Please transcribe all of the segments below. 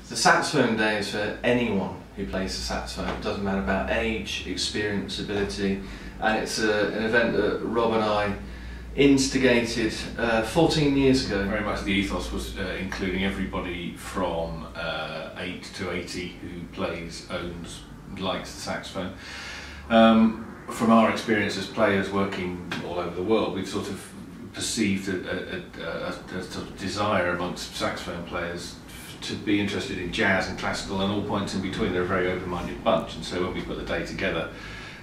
The saxophone day is for anyone who plays the saxophone. It doesn't matter about age, experience, ability, and it's an event that Rob and I instigated 14 years ago. Very much the ethos was including everybody from 8 to 80 who plays, owns, likes the saxophone. From our experience as players working all over the world, we've sort of perceived a sort of desire amongst saxophone players to be interested in jazz and classical and all points in between. They're a very open-minded bunch, and so when we put the day together,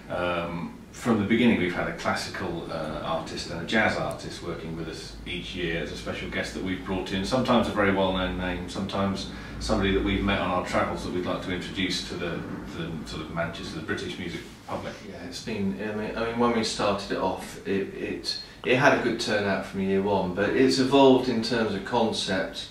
from the beginning we've had a classical artist and a jazz artist working with us each year as a special guest that we've brought in, sometimes a very well-known name, sometimes somebody that we've met on our travels that we'd like to introduce to the sort of Manchester, the British music public. Yeah, it's been, I mean when we started it off, it had a good turnout from year one, but it's evolved in terms of concept,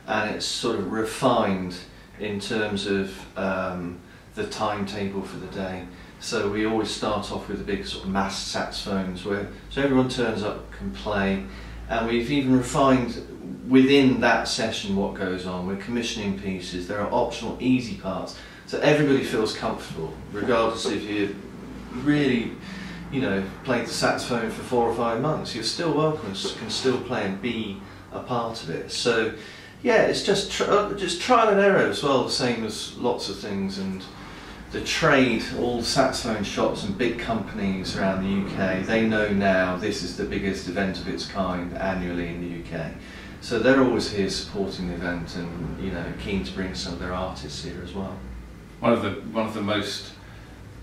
and it's sort of refined in terms of the timetable for the day. So we always start off with the big sort of mass saxophones so everyone turns up, can play, and we've even refined within that session what goes on. We're commissioning pieces, there are optional easy parts, so everybody feels comfortable, regardless if you really, played the saxophone for 4 or 5 months, you're still welcome and can still play and be a part of it. So yeah, it's just trial and error as well, the same as lots of things. And the trade, all the saxophone shops and big companies around the UK, they know now this is the biggest event of its kind annually in the UK. So they're always here supporting the event and keen to bring some of their artists here as well. One of the most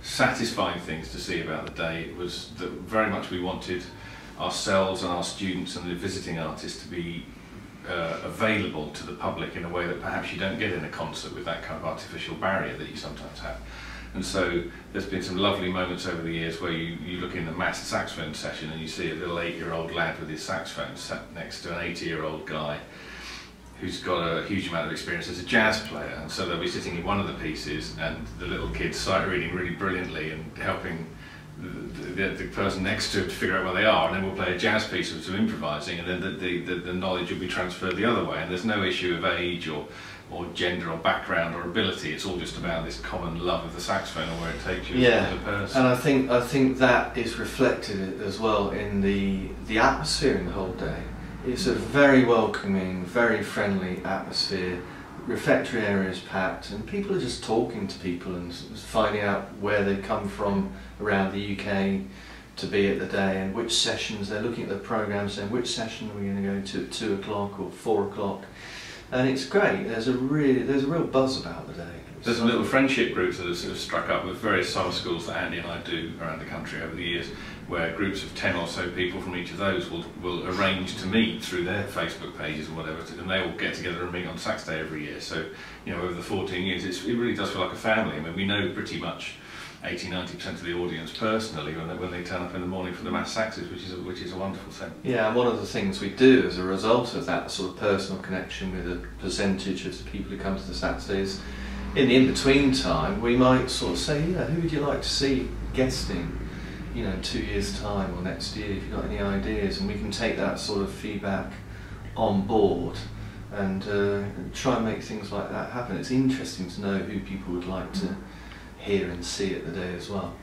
satisfying things to see about the day was that very much we wanted ourselves and our students and the visiting artists to be available to the public in a way that perhaps you don't get in a concert with that kind of artificial barrier that you sometimes have. And so there's been some lovely moments over the years where you look in the mass saxophone session and you see a little 8-year-old lad with his saxophone sat next to an 80-year-old guy who's got a huge amount of experience as a jazz player, and so they'll be sitting in one of the pieces and the little kid's sight reading really brilliantly and helping the person next to him to figure out where they are, and then we'll play a jazz piece with some improvising, and then the knowledge will be transferred the other way, and there's no issue of age or gender or background or ability. It's all just about this common love of the saxophone and where it takes you as a person. And I think that is reflected as well in the atmosphere in the whole day. It's a very welcoming, very friendly atmosphere. Refectory area is packed and people are just talking to people and finding out where they come from around the UK to be at the day and which sessions. They're looking at the programme saying which session are we going to go to at 2 o'clock or 4 o'clock, and it's great. There's a real buzz about the day. There's a little friendship groups that have sort of struck up with various summer schools that Andy and I do around the country over the years, where groups of 10 or so people from each of those will arrange to meet through their Facebook pages or whatever, and they all get together and meet on Sax Day every year. So, over the 14 years, it really does feel like a family. I mean, we know pretty much 80–90% of the audience personally when they turn up in the morning for the mass saxes, which is a wonderful thing. Yeah, and one of the things we do as a result of that sort of personal connection with a percentage of the people who come to the Sax Days, in the in-between time, we might sort of say, who would you like to see guesting, 2 years' time or next year, if you've got any ideas, and we can take that sort of feedback on board and try and make things like that happen. It's interesting to know who people would like to hear and see at the day as well.